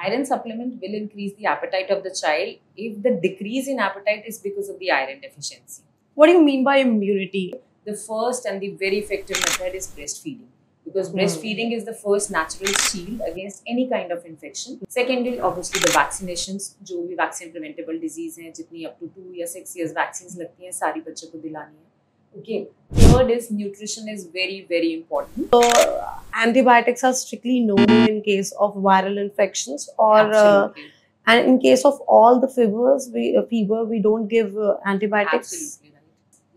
Iron supplement will increase the appetite of the child if the decrease in appetite is because of the iron deficiency. What do you mean by immunity? The first and the very effective method is breastfeeding, because breastfeeding is the first natural shield against any kind of infection. Secondly, obviously the vaccinations, जो भी vaccine preventable disease हैं, जितनी up to 2 या 6 years vaccines लगती हैं, सारी बच्चों को दिलानी है. Okay. Third is nutrition is very, very important. So, antibiotics are strictly no in case of viral infections, or Absolutely. and in case of all the fevers, we don't give antibiotics. Absolutely right.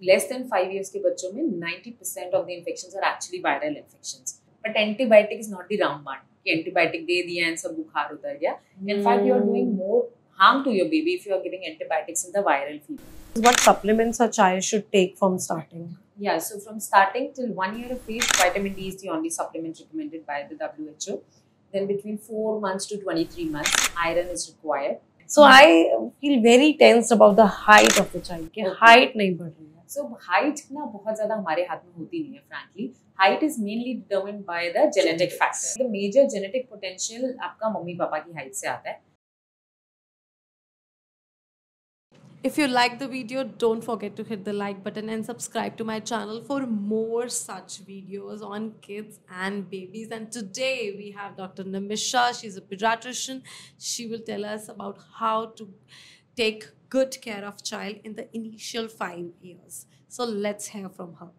Less than 5 years के बच्चों में 90% of the infections are actually viral infections. But antibiotic is not the रामबाण कि antibiotic दे दिया and सब बुखार उतर गया. In fact, you are doing more harm to your baby if you are giving antibiotics in the viral fever. What supplements a child should take from starting? Yeah, so from starting till 1 year of age, vitamin D is the only supplement recommended by the WHO. Then between 4 months to 23 months, iron is required. So I feel very tensed about the height of the child. कि height नहीं बढ़ रही है. So height ना बहुत ज़्यादा हमारे हाथ में होती नहीं है, frankly. Height is mainly determined by the genetic factor. The major genetic potential आपका मम्मी पापा की height से आता है. If you like the video, don't forget to hit the like button and subscribe to my channel for more such videos on kids and babies. And today we have Dr. Nimisha. She's a pediatrician. She will tell us about how to take good care of child in the initial 5 years. So let's hear from her.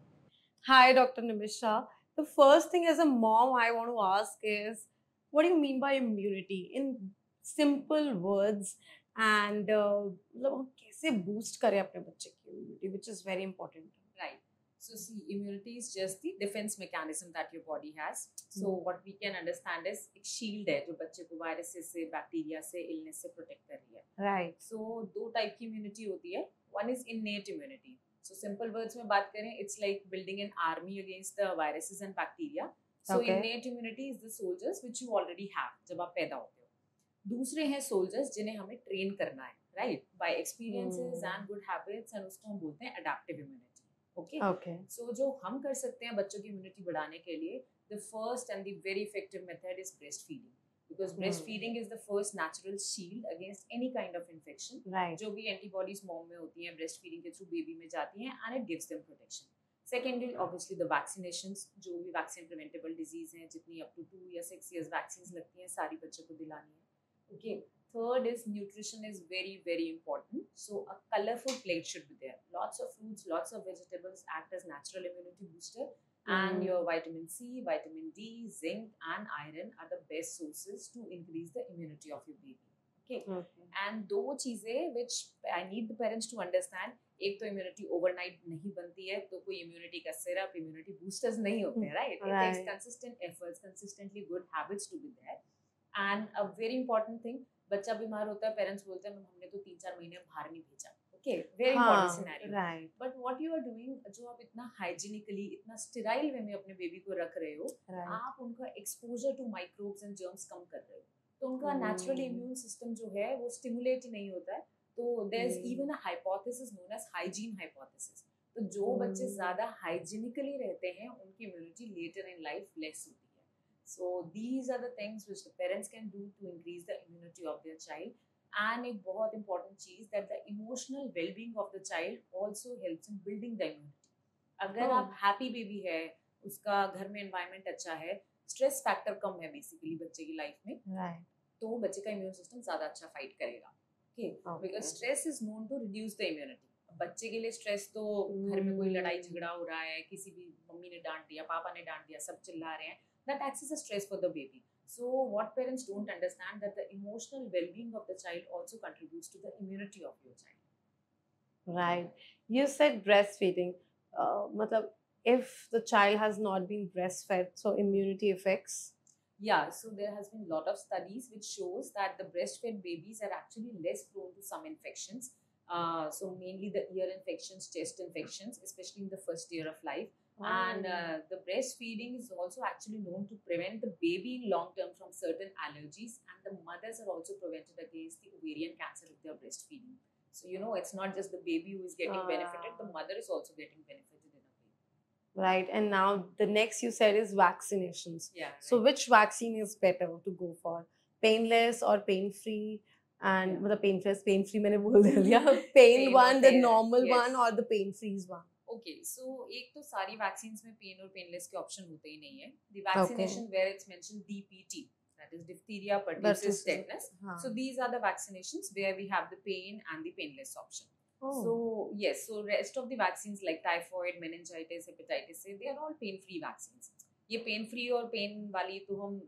Hi, Dr. Nimisha. The first thing as a mom I want to ask is, what do you mean by immunity in simple words? And कैसे boost करें अपने बच्चे की immunity, which is very important. Right. So see, immunity is just the defense mechanism that your body has. So what we can understand is एक shield है जो बच्चे को वायरस से, बैक्टीरिया से, illness से protect कर रही है. Right. So दो type की immunity होती है. One is innate immunity. So simple words में बात करें, it's like building an army against the viruses and bacteria. So innate immunity is the soldiers which you already have जब आप पैदा होते हो. दूसरे हैं सोल्जर्स जिन्हें हमें ट्रेन करना है, right, by experiences and good habits, and उसको हम बोलते हैं अडैप्टिव इम्यूनिटी. ओके. सो जो हम कर सकते हैं बच्चों की इम्यूनिटी बढ़ाने के लिए, the first and the very effective method is breast feeding, because breast feeding is the first natural shield against any kind of infection. जो भी एंटीबॉडीज मॉम में होती हैं ब्रेस्ट फीडिंग के थ्रू बेबी में जाती हैं, and it gives them protection. Secondly obviously the vaccinations, जो भी वैक्सीन प्रिवेंटेबल डिजीज हैं, जितनी अप टू 2 या 6 years वैक्सीन लगती हैं, सारी बच्चों को दिलानी है. Okay. Third is nutrition is very, very important. So a colorful plate should be there. Lots of fruits, lots of vegetables act as natural immunity booster. And your vitamin C, vitamin D, zinc and iron are the best sources to increase the immunity of your baby. Okay. And दो चीजें which I need the parents to understand. एक तो immunity overnight नहीं बनती है, तो कोई immunity का syrup, immunity boosters नहीं होते हैं, right? It takes consistent efforts, consistently good habits to be there. And a very important thing, बच्चा बीमार होता है, पेरेंट्स बोलते हैं हमने तो 3-4 महीने बाहर नहीं भेजा. Okay, very important scenario. Right. But what you are doing, जो आप इतना hygienical, इतना sterile वे में अपने बेबी को रख रहे हो, आप उनका exposure to microbes and germs कम कर रहे हो, तो उनका naturally immune system जो है वो stimulate ही नहीं होता है. तो there's even a hypothesis known as hygiene hypothesis. तो जो बच्चे ज़्यादा hygienically रहते हैं, उनकी immunity later in life less होती है. So these are the things which the parents can do to increase the immunity of their child. And एक बहुत important cheese that the emotional well-being of the child also helps in building the immunity. अगर आप happy baby है, उसका घर में environment अच्छा है, stress factor कम है basically बच्चे की life में, तो बच्चे का immune system ज़्यादा अच्छा fight करेगा. Okay. Because stress is known to reduce the immunity. बच्चे के लिए स्ट्रेस तो घर में कोई लड़ाई झगड़ा हो रहा है, किसी भी मम्मी ने डांट दिया, पापा ने डांट दिया, सब चिल्ला रहे हैं, that acts as a stress for the baby. So what parents don't understand that the emotional well-being of the child also contributes to the immunity of your child. Right. You said breastfeeding. Matlab, if the child has not been breastfed, so immunity effects. Yeah, so there has been a lot of studies which shows that the breastfed babies are actually less prone to some infections. So mainly the ear infections, chest infections, especially in the first year of life. And the breastfeeding is also actually known to prevent the baby in long term from certain allergies, and the mothers are also prevented against the ovarian cancer if they are breastfeeding. So it's not just the baby who is getting benefited, the mother is also getting benefited in a way. Right. And now the next you said is vaccinations. Yeah. So which vaccine is better to go for? painless or pain free, and Yeah. मतलब painless, pain free मैंने बोल दिया, pain Pain one, or the pain, normal yes. one, or the pain freeze one. Okay, so एक तो सारी vaccines में pain और painless के option होते ही नहीं है. The vaccination where it's mentioned DPT, that is diphtheria, pertussis, tetanus. So these are the vaccinations where we have the pain and the painless option. Oh. So yes, so rest of the vaccines like typhoid, meningitis, hepatitis A, they are all pain-free vaccines. ये pain-free और pain वाली तो हम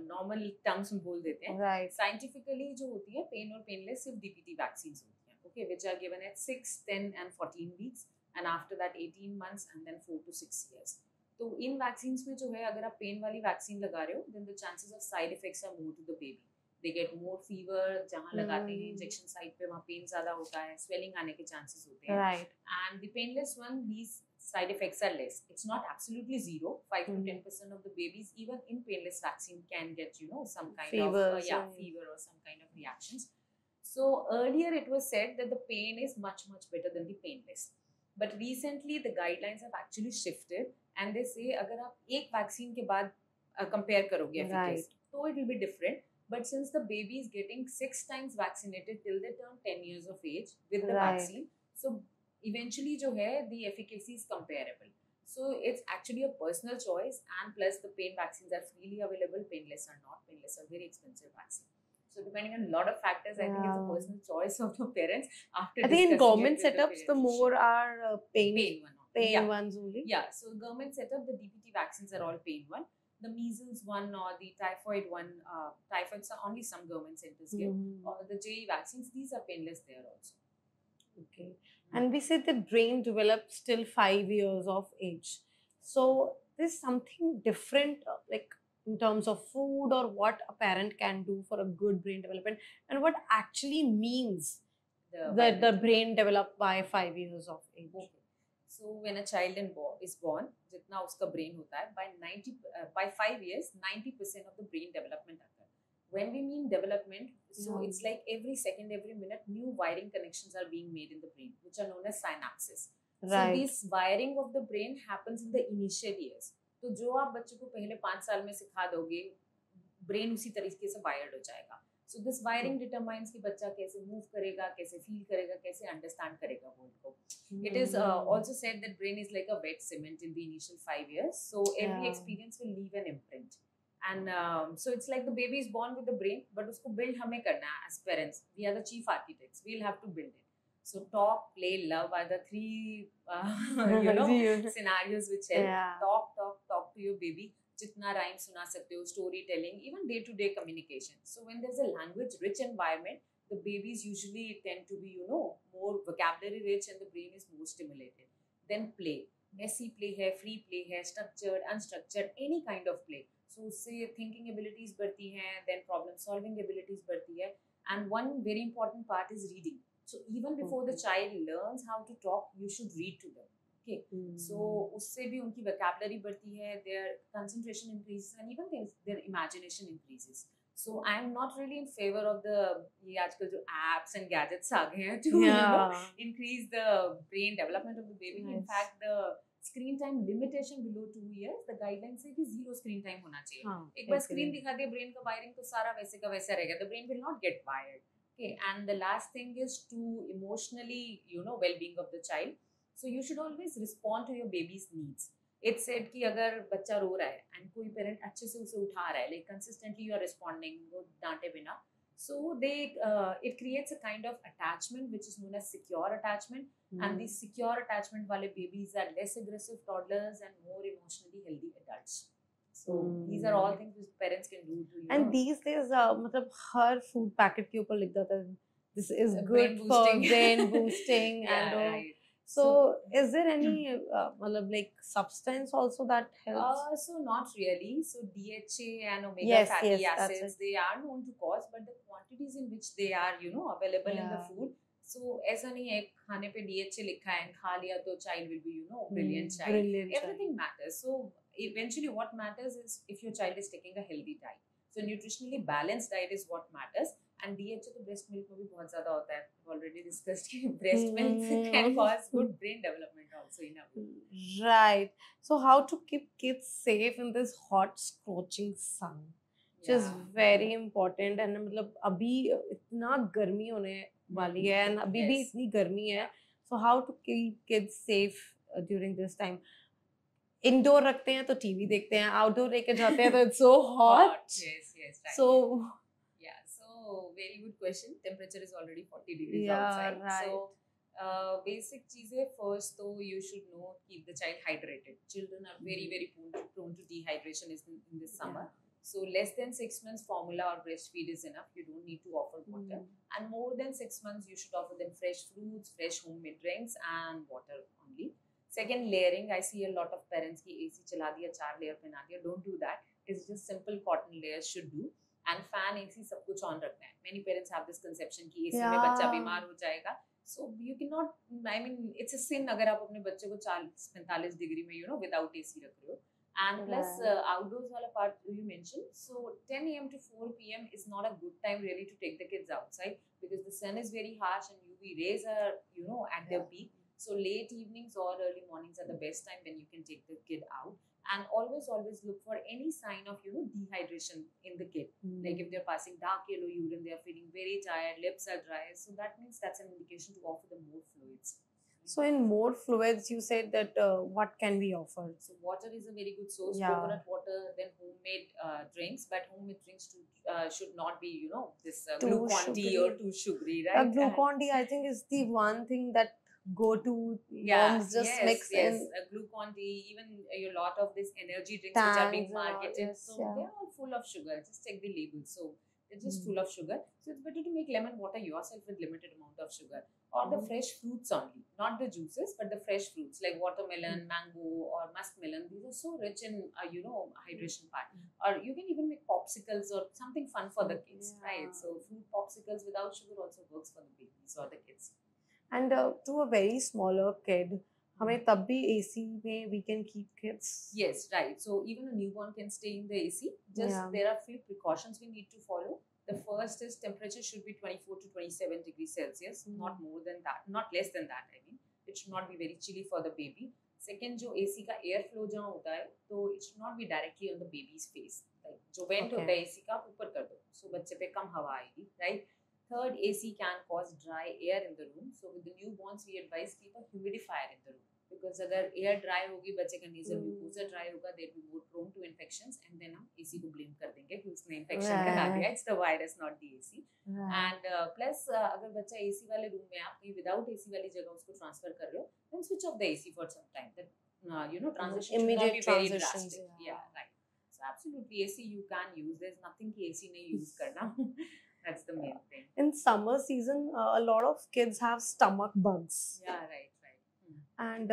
normal terms में बोल देते हैं. Right. Scientifically जो होती है pain और painless सिर्फ DPT vaccines होती हैं. Okay, which are given at 6, 10 and 14 weeks, and after that 18 months and then 4 to 6 years. तो इन वैक्सीन्स में जो है अगर आप पेन वाली वैक्सीन लगा रहे हो then the chances of side effects are more to the baby. They get more fever, जहाँ लगाते हैं इंजेक्शन साइट पे वहाँ पेन ज़्यादा होता है, swelling आने के chances होते हैं. Right. And the painless one, these side effects are less. It's not absolutely zero. 5 to 10% of the babies even in painless vaccine can get some kind Fevers, of fever or some kind of reactions. So earlier it was said that the pain is much better than the painless. But recently the guidelines have actually shifted and they say अगर आप एक vaccine के बाद compare करोगे efficacy, तो it will be different. But since the baby is getting 6 times vaccinated till they turn 10 years of age with the vaccine, so eventually जो है the efficacy is comparable. So it's actually a personal choice, and plus the pain vaccines are freely available, painless are not. Painless are very expensive vaccine. So depending on a lot of factors, I think it's a personal choice of your parents. After I think in government setups, the more are pain ones only. Yeah, so government setup, the DPT vaccines are all pain one. The measles one or the typhoid one, typhoids are only some government centers give. Or the JE vaccines, these are painless there also. Okay. And we said the brain develops till 5 years of age. So there's something different, like in terms of food or what a parent can do for a good brain development, and what actually means the brain developed by 5 years of age. Okay. So when a child is born, जितना उसका brain होता है, by 5 years 90% of the brain development occur. When we mean development, so it's like every second, every minute, new wiring connections are being made in the brain, which are known as synapses. Right. So this wiring of the brain happens in the initial years. तो जो आप बच्चे को पहले 5 साल में सिखा दोगे, brain उसी तरीके से wired हो जाएगा. So this wiring determines कि बच्चा कैसे move करेगा, कैसे feel करेगा, कैसे understand करेगा world को. It is also said that brain is like a wet cement in the initial 5 years. So every experience will leave an imprint. And so it's like the baby is born with the brain, but उसको build हमें करना है as parents. We are the chief architects. We'll have to build it. So talk, play, love are the 3 scenarios which help. Talk to your baby. जितना rhyme सुना सकते हो, storytelling, even day-to-day communication. So when there's a language-rich environment, the babies usually tend to be, more vocabulary-rich and the brain is more stimulated. Then play. Messy play है, free play है, structured, unstructured, any kind of play. So उससे thinking abilities बढ़ती हैं, then problem-solving abilities बढ़ती है. And one very important part is reading. So even before the child learns how to talk, you should read to them. Okay, so उससे भी उनकी vocabulary बढ़ती है, their concentration increases, and even their imagination increases. So I am not really in favor of ये आजकल जो apps and gadgets आ गए हैं to increase the brain development of the baby. Nice. In fact, the screen time limitation below 2 years, the guidelines say कि 0 screen time होना चाहिए. एक बार screen दिखा दिया brain का wiring तो सारा वैसे का वैसा रहेगा. The brain will not get wired. Okay, and the last thing is to emotionally, well-being of the child. So you should always respond to your baby's needs. It's said कि अगर बच्चा रो रहा है and कोई parent अच्छे से उसे उठा रहा है, like consistently you are responding, वो डांटे बिना, so it creates a kind of attachment which is known as secure attachment. And these secure attachment वाले babies are less aggressive toddlers and more emotionally healthy adults. So these are all things which parents can do to and these days मतलब हर food packet के ऊपर लिख जाता है this is good for brain boosting and right. So is there any like substance also that helps? So not really. So DHA and omega fatty acids, they are known to cause, but the quantities in which they are available in the food. So ऐसा नहीं है खाने पे DHA लिखा है खा लिया तो child will be brilliant child. Everything matters. So eventually what matters is if your child is taking a healthy diet. So nutritionally balanced diet is what matters. And DHA तो breast milk में भी बहुत ज़्यादा होता है. We've already discussed कि breast milk can cause good brain development also in a way. Right. So how to keep kids safe in this hot, scorching sun? which is very important. And मतलब अभी इतना गर्मी होने वाली है and अभी भी Yes. इतनी गर्मी है, so how to keep kids safe during this time? Indoor रखते हैं तो टीवी देखते हैं, outdoor लेके जाते हैं तो it's so hot. Yes, right. So yeah, so very good question. Temperature is already 40 degrees Yeah, outside. right. So basic cheezein first, though you should know, keep the child hydrated. Children are very prone to dehydration in this summer. So less than 6 months formula or breastfeed is enough. You don't need to offer water. And more than 6 months, you should offer them fresh fruits, fresh homemade drinks, and water only. Second, layering. I see a lot of parents ki AC chala diya, 4 layer pehna diya. Don't do that. It's just simple cotton layers should do. And fan, AC, सब कुछ on रखना है. Many parents have this conception कि AC में बच्चा बीमार हो जाएगा. So you cannot. I mean, it's a sin अगर आप अपने बच्चे को 40-45 डिग्री में without AC रख रहे हो. And plus outdoors wala part you mentioned. So 10 a.m. to 4 p.m. is not a good time really to take the kids outside because the sun is very harsh and UV rays are at their peak. So late evenings or early mornings are the best time when you can take the kid out. And always look for any sign of dehydration in the kid. Like if they're passing dark yellow urine, they are feeling very tired, lips are dry. So that means that's an indication to offer them more fluids. So in more fluids, you said that what can we offer? So water is a very good source. Yeah. Coconut water, then homemade drinks. But homemade drinks should not be this Too Glucon-D sugary. or too sugary, right? Glucon-D, I think, is the one thing that go-to moms just mix in. Glucon-D, even a lot of these energy drinks which are being marketed, they're all full of sugar. Just check the label. So they're just full of sugar. So it's better to make lemon water yourself with limited amount of sugar. Or the fresh fruits only, not the juices, but the fresh fruits like watermelon, mango, or muskmelon. These are so rich in hydration part. Or you can even make popsicles or something fun for the kids, right? So fruit popsicles without sugar also works for the babies or the kids. And to a very smaller kid, हमें तब भी AC में we can keep kids. Yes, right. So even a newborn can stay in the AC. Just there are few precautions we need to follow. The first is temperature should be 24 to 27 degrees Celsius, not more than that, not less than that. I mean, it should not be very chilly for the baby. Second, जो AC का air flow जहाँ होता है, तो it should not be directly on the baby's face. Like जो vent होता है AC का ऊपर कर दो, so बच्चे पे कम हवा आएगी, right? Third, AC can cause dry air in the room. So with the newborns, we advise keep a humidifier in the room. Because अगर air dry होगी बच्चे का nasal mucosa dry होगा, they'll be more prone to infections, and then हम AC को blame कर देंगे कि उसने infection करा दिया. It's the virus, not the AC. And plus अगर बच्चा AC वाले room में आप कहीं without AC वाली जगह उसको transfer कर रहे हो, then switch off the AC for some time. That transition should not be very drastic. Yeah, right. So absolutely AC you can use. There's nothing कि AC नहीं use करना. That's the main thing. In summer season, a lot of kids have stomach bugs. Yeah, right. And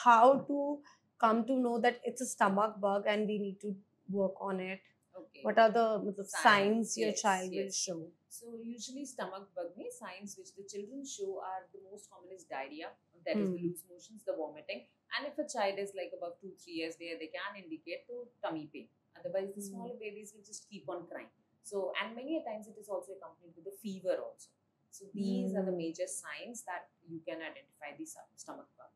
how to come to know that it's a stomach bug and we need to work on it? Okay. What are the signs your child will show? So usually stomach bug में signs which the children show are the most common is diarrhea, that is the loose motions, the vomiting, and if a child is like above 2-3 years there, they can indicate to tummy pain. Otherwise, the smaller babies will just keep on crying. So and many a times it is also accompanied with a fever also. So these are the major signs that you can identify the stomach bug.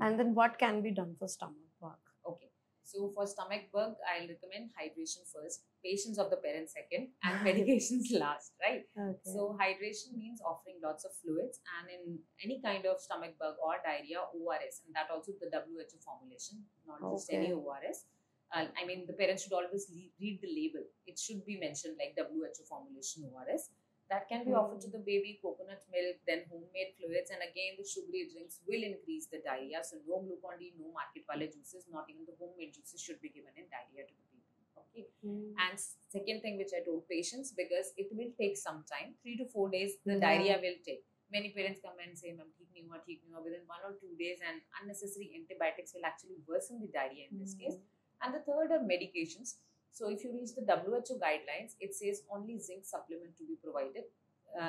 And then what can be done for stomach bug? Okay. So for stomach bug, I'll recommend hydration first, patience of the parents second, and medications last, right? Okay. So hydration means offering lots of fluids, and in any kind of stomach bug or diarrhea, ORS, and that also the WHO formulation, not just any ORS. I mean, the parents should always read the label. It should be mentioned like WHO formulation ORS. That can be offered to the baby, coconut milk, then homemade fluids, and again the sugary drinks will increase the diarrhea. So no Glucon-D, no market wale juices, not even the homemade juices should be given in diarrhea to the baby. Okay. And second thing which I told, patience, because it will take some time, 3 to 4 days the diarrhea will take. Many parents come and say, "Ma'am, theek nahi hua," within 1 or 2 days, and unnecessary antibiotics will actually worsen the diarrhea in this case. And the third are medications. So if you reach the WHO guidelines, it says only zinc supplement to be provided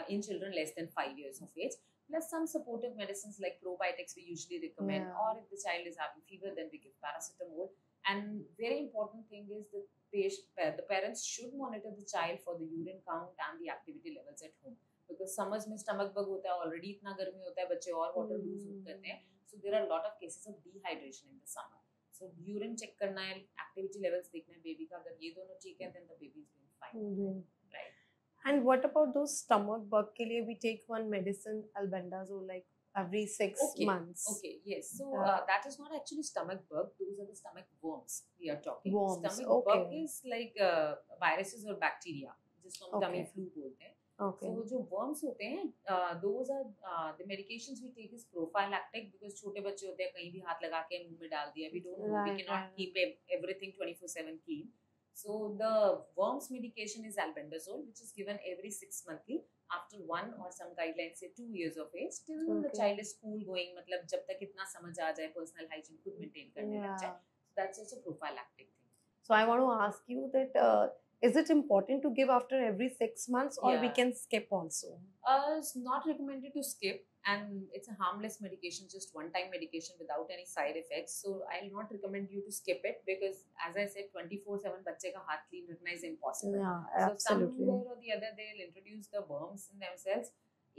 in children less than 5 years of age. Plus some supportive medicines like probiotics we usually recommend. Or if the child is having fever, then we give paracetamol. And very important thing is the parents should monitor the child for the urine count and the activity levels at home. Because summers में stomach bug होता है, already इतना गर्मी होता है, बच्चे और water lose करते हैं. So there are a lot of cases of dehydration in the summer. So urine check करना है, एक्टिविटी लेवल्स देखना है बेबी का, अगर ये दोनों ठीक है then the baby is doing fine. Right. And what about those stomach bug के लिए we take one medicine albendazole like every 6 months? Okay, yes. So that is not actually stomach bug. Those are the stomach worms we are talking. Worms. Stomach bug is like viruses or bacteria, जिसको हम tummy flu बोलते हैं. Okay. So जो worms होते हैं, those are the medications we take is prophylactic because छोटे बच्चे होते हैं, कहीं भी हाथ लगा के मुंह में डाल दिया. We don't know. We cannot keep everything 24/7 clean. So the worms medication is albendazole, which is given every 6 monthly after 1 or some guidelines say 2 years of age till the child is school going. मतलब जब तक इतना समझ आ जाए, personal hygiene खुद maintain करने लग जाए. So that's also prophylactic thing. So I want to ask you that is it important to give after every 6 months or we can skip also? It's not recommended to skip, and it's a harmless medication, just one-time medication without any side effects. So I'll not recommend you to skip it because, as I said, 24/7 बच्चे का हाथ clean रखना is impossible. Yeah, absolutely. So somewhere or the other they'll introduce the worms in themselves.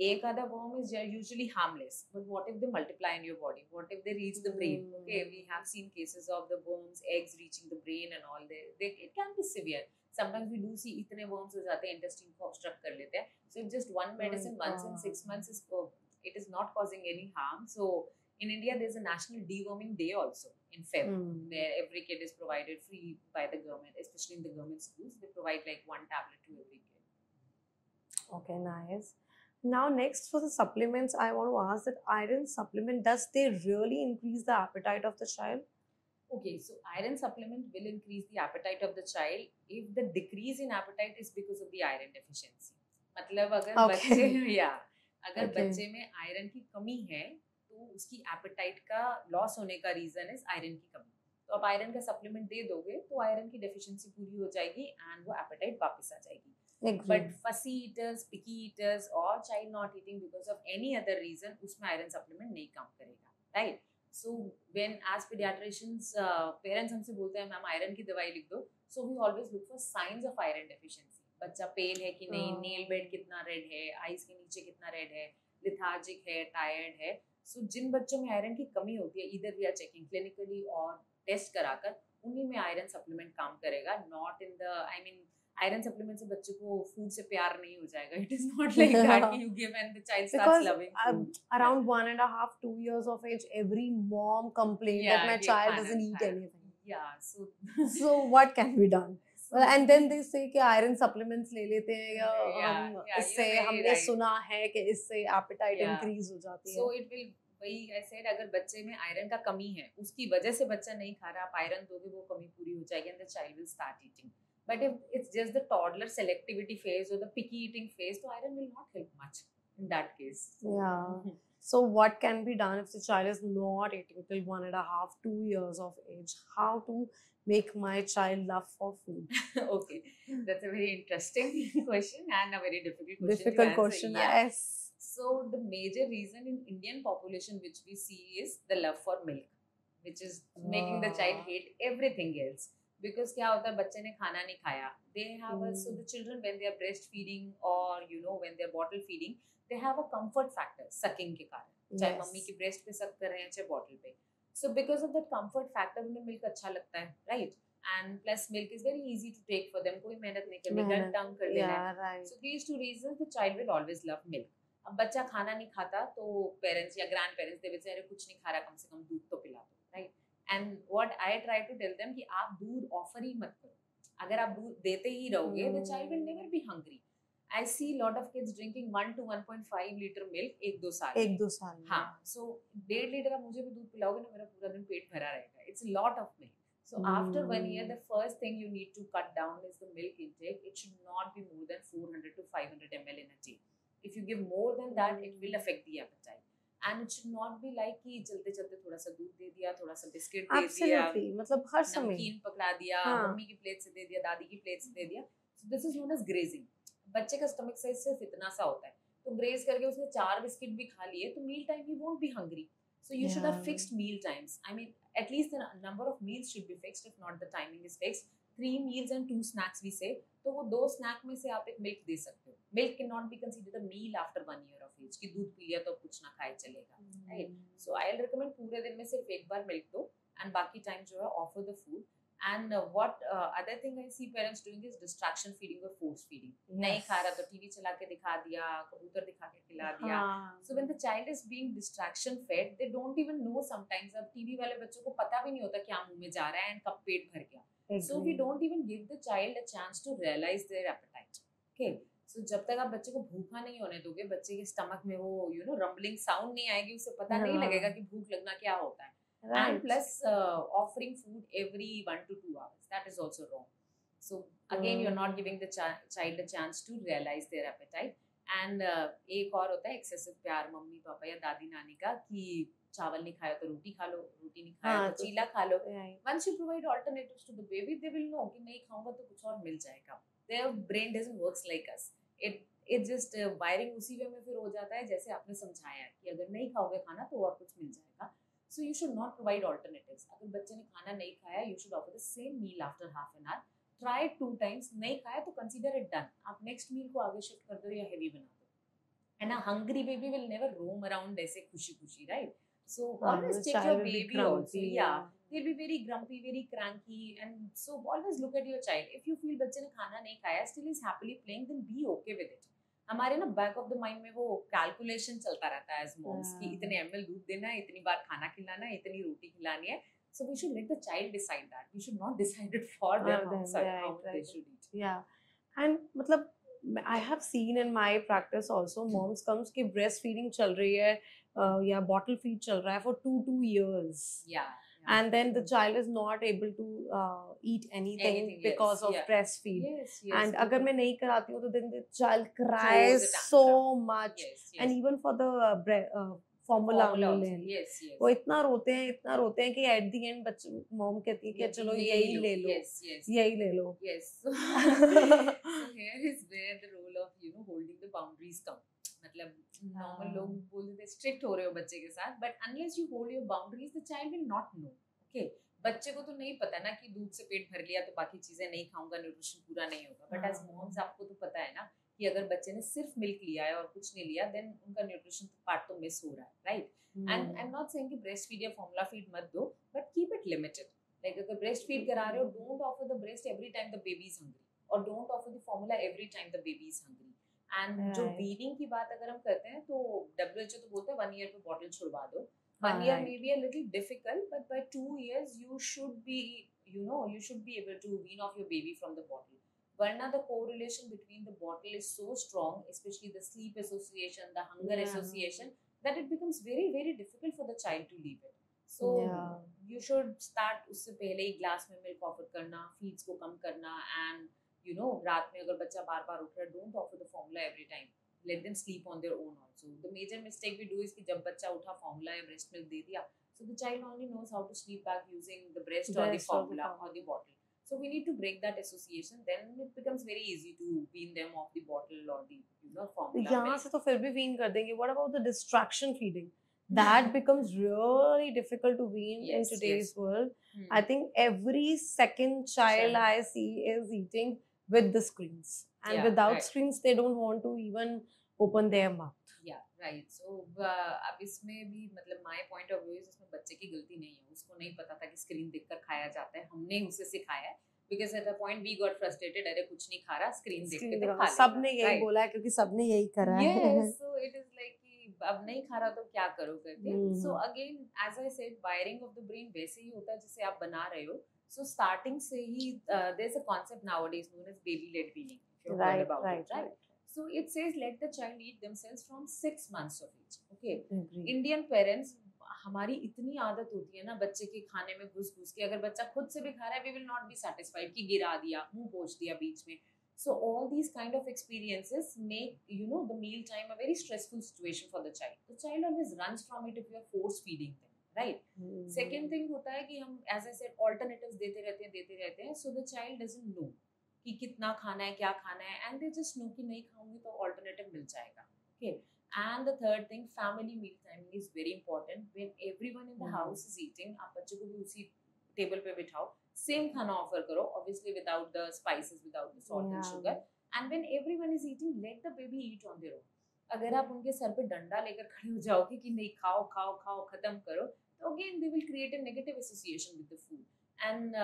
एक आधा worm is usually harmless, but what if they multiply in your body? What if they reach the brain? Okay, we have seen cases of the worms, eggs reaching the brain and all. It can be severe. Sometimes we do see इतने worms हो जाते हैं, intestine को obstruct कर लेते हैं. So if just one medicine once in 6 months it is not causing any harm. So in India there's a National Deworming Day also in February, where every kid is provided free by the government, especially in the government schools. They provide like one tablet to every kid. Okay, nice. Now next for the supplements, I want to ask that iron supplement, does they really increase the appetite of the child? Okay, so iron supplement will increase the appetite of the child if the decrease in appetite is because of the iron deficiency. मतलब अगर अगर बच्चे में iron की कमी है तो उसकी appetite का लॉस होने का रीजन इज आयरन की कमी. तो आप आयरन का सप्लीमेंट दे दोगे तो आयरन की डेफिशिएंसी पूरी हो जाएगी एंड वो appetite वापस आ जाएगी. But fussy eaters, picky eaters or child not eating because of any other reason, उसमें iron supplement नहीं काम करेगा, right? So when as pediatricians, parents हमसे बोलते हैं मैम आयरन की दवाई लिख दो, so we always look for signs of iron deficiency. बच्चा पेल है कि नहीं, नेल बेड कितना रेड है, आइज के नीचे कितना रेड है, लिथार्जिक है, टायर्ड है. So जिन बच्चों में आयरन की कमी होती है, either we are checking clinically और टेस्ट कराकर, उन्हीं में आयरन सप्लीमेंट काम करेगा. Not in the, I mean, iron supplement से बच्चे को फूड से प्यार नहीं हो जाएगा. It is not like that you give and the child starts loving food. Around 1.5-2 years of age, every mom complains that my child doesn't eat anything. So what can be done? And then they say कि iron supplements ले लेते हैं या इससे हमने सुना है कि इससे एपेटाइट इंक्रीज हो जाती है. सो इट विल, वही आई सेड, अगर बच्चे में आयरन का कमी है, उसकी वजह से बच्चा नहीं खा रहा, आप आयरन दोगे वो कमी पूरी हो जाएगी and the child will start eating. But if it's just the toddler selectivity phase or the picky eating phase, so iron will not help much in that case. Yeah. So what can be done if the child is not eating till 1.5-2 years of age? How to make my child love for food? Okay, that's a very interesting question and a very difficult question. Difficult question, yes. So the major reason in Indian population which we see is the love for milk, which is making the child hate everything else. Because क्या होता है, बच्चे ने खाना नहीं खाया, they have a, so the children when they are breastfeeding or you know when they are bottle feeding, they have a comfort factor sucking के कारण, चाहे मम्मी की breast पे suck कर रहे हैं चाहे bottle पे. So because of that comfort factor उन्हें milk अच्छा लगता है, right? And plus milk is very easy to take for them, कोई मेहनत नहीं करनी, गन टंग कर देना है. So these two reasons the child will always love milk. अब बच्चा खाना नहीं खाता तो पेरेंट्स या ग्रैंड पेरेंट्स दे बेचारे कुछ नहीं खा रहा, कम से कम दूध तो पिला दो, right? And what I try to tell them कि आप दूध ऑफर ही मत करो. अगर आप दूध देते ही रहोगे, the child will never be hungry. I see lot of kids drinking 1 to 1.5 liter milk 1-2 साल. हाँ, so 1.5 लीटर आप मुझे भी दूध पिलाओगे ना, मेरा पूरा दिन पेट भरा रहेगा. It's a lot of milk. So after 1 year, the first thing you need to cut down is the milk intake. It should not be more than 400 to 500 ml in a day. If you give more than that, it will affect the appetite. And it should not be like कि चलते चलते थोड़ा सा दूध दे दिया, थोड़ा सा biscuit दे दिया, मतलब हर समय नमकीन पकड़ा दिया, मम्मी की प्लेट से दे दिया, दादी की प्लेट से दे दिया. So this is known as grazing. बच्चे का स्टमक साइज सिर्फ इतना सा होता है, तो ग्रेज करके उसने 4 बिस्किट भी खा लिए तो meal time he won't be hungry. So you should have fixed meal times. I mean, at least the number of meals should be fixed, if not the timing is fixed. 3 meals and 2 snacks we say, तो वो 2 snack में से आप एक milk दे सकते हो. Milk can not be considered a meal after 1 year of age कि दूध पी लिया तो कुछ ना खाए चलेगा, right? So I will recommend पूरे दिन में सिर्फ एक बार मिल्क दो and बाकी time जो है offer the food. And what other thing I see parents doing is distraction feeding or force feeding. नहीं खा रहा तो टीवी चला के दिखा दिया, कबूतर दिखा के खिला दिया. So when the child is being distraction fed, they don't even know sometimes. अब टीवी वाले बच्चों को पता भी नहीं होता क्या मुंह में जा रहा है and कब पेट भर गया. So we don't even give the child a chance to realize their appetite. Okay. So जब तक आप बच्चे को भूखा नहीं होने दोगे, बच्चे के स्टमक में वो rumbling sound नहीं आएगी, उसे पता नहीं लगेगा कि भूख लगना क्या होता है. And plus offering food every 1 to 2 hours, that is also wrong. So again you're not giving the child a chance to realize their appetite. And एक और होता है excessive प्यार मम्मी पापा या दादी नानी का कि चावल नहीं खाया तो रोटी खा लो, रोटी नहीं खाया तो चीला खा लो. Once you provide alternatives to the baby, they will know कि नहीं खाऊंगा तो कुछ और मिल जाएगा. Their brain doesn't works like us. It just wiring उसी वे में फिर हो जाता है जैसे आपने समझाया कि अगर नहीं खाओगे खाना तो और कुछ मिल जाएगा. So you should not provide alternatives. अगर बच्चे ने खाना नहीं खाया, you should offer the same meal after half an hour. Try it 2 times. नहीं खाया तो consider it done. आप next meal को आगे shift कर दो या heavy बना दो. And a hungry baby will never roam around ऐसे खुशी-खुशी, right? So always check your baby also. Yeah, they'll be very grumpy, very cranky, and so always look at your child. If you feel बच्चे ने खाना नहीं खाया, still is happily playing, then be okay with it. हमारे ना back of the mind में वो calculation चलता रहता है एज मॉम्स कि इतने ml दूध देना है, इतनी बार खाना खिलाना है, इतनी रोटी खिलानी है. So we should let the child decide that. We should not decide it for them how they should eat. Yeah, and मतलब I have seen in my practice also moms comes कि breastfeeding चल रही है या bottle feed चल रहा है for 2 years. Yeah. And then the child is not able to eat anything because of breastfeed. Yes. And अगर मैं नहीं कराती हूँ तो then the child cries so much. And even for the formula yes. वो इतना रोते हैं कि at the end बच्चे मॉम कहती है कि चलो यही ले लो. यही ले लो. Yes. So here is where the role of holding the boundaries come. मतलब नॉर्मल लोग बोलते हैं स्ट्रिक्ट हो रहे हो बच्चे के साथ, but unless you hold your boundaries the child will not know. Okay, बच्चे को तो नहीं पता ना कि दूध से पेट भर लिया तो बाकी चीजें नहीं खाऊंगा, न्यूट्रिशन पूरा नहीं होगा. बट एज मॉम्स आपको तो पता है ना कि अगर बच्चे ने सिर्फ मिल्क लिया है और कुछ नहीं लिया, देन उनका न्यूट्रिशन पार्ट तो मिस हो रहा है, right? And I am not saying कि ब्रेस्ट फीड या फॉर्मूला फीड मत दो, but keep it limited. Like अगर ब्रेस्ट फीड करा रहे हो, don't offer the breast every time the baby is hungry, और don't offer the formula every time the baby is hungry. And जो weaning की बात अगर हम करते हैं तो WHO तो बोलता है 1 year पे बॉटल छुड़वा दो. 1 year may be a little difficult, but by 2 years you should be able to wean off your baby from the bottle. Varna the correlation between the bottle is so strong, especially the sleep association, the hunger association, that it becomes very very difficult for the child to leave it. So you should start उससे पहले ही glass में milk offer करना, feeds को कम करना, and रात में अगर बच्चा बार बार उठ रहा है, don't offer the formula every time. Let them sleep on their own also. The major mistake we do is कि जब बच्चा उठा फॉर्मूला या ब्रेस्ट मिल्क दे दिया, so the child only knows how to sleep back using the breast or the formula or the bottle. So we need to break that association. Then it becomes very easy to wean them off the bottle or the formula. यहाँ से तो फिर भी wean कर देंगे. What about the distraction feeding? That becomes really difficult to wean in today's world. I think every second child I see is eating with the screens, and without screens they don't want to even open their mouth. Yeah, right. So अब इसमें भी मतलब my point of view is इसमें बच्चे की गलती नहीं है. उसको नहीं पता था कि स्क्रीन देखकर खाया जाता है, हमने उसे सिखाया है. Because at a point we got frustrated, अरे कुछ नहीं खा रहा, स्क्रीन देख के तो खा ले. सबने यही बोला है क्योंकि सबने यही करा है. Yes, so it is like कि अब नहीं खा रहा तो क्या करो करके. So again, as I said, wiring of the brain वैसे ही होता है जैसे आप बना रहे हो. So starting से ही there's a concept nowadays known as baby-led weaning. If you've heard about it, right? So it says let the child eat themselves from 6 months of age. Okay. Indian parents हमारी इतनी आदत होती है ना बच्चे के खाने में घुस के, अगर बच्चा खुद से भी खा रहा है, we will not be satisfied कि गिरा दिया, मुंह पोंछ दिया बीच में. So all these kind of experiences make the meal time a very stressful situation for the child. The child always runs from it if you are force feeding them. Right. Second thing होता है कि हम as I said alternatives देते रहते हैं. So the child doesn't know कि कितना खाना है, क्या खाना है, and they just know कि नहीं खाऊंगी तो alternative मिल जाएगा. Okay. And the third thing, family meal timing is very important. When everyone in the house is eating, आप बच्चे को भी उसी टेबल पे बिठाओ, सेम खाना ऑफर करो, obviously without the spices, without the salt and sugar. And when everyone is eating, let the baby eat on their own. अगर आप उनके सर पे डंडा लेकर खड़े हो जाओगे कि नहीं खाओ खत्म करो, तो again they will create a negative association with the food. And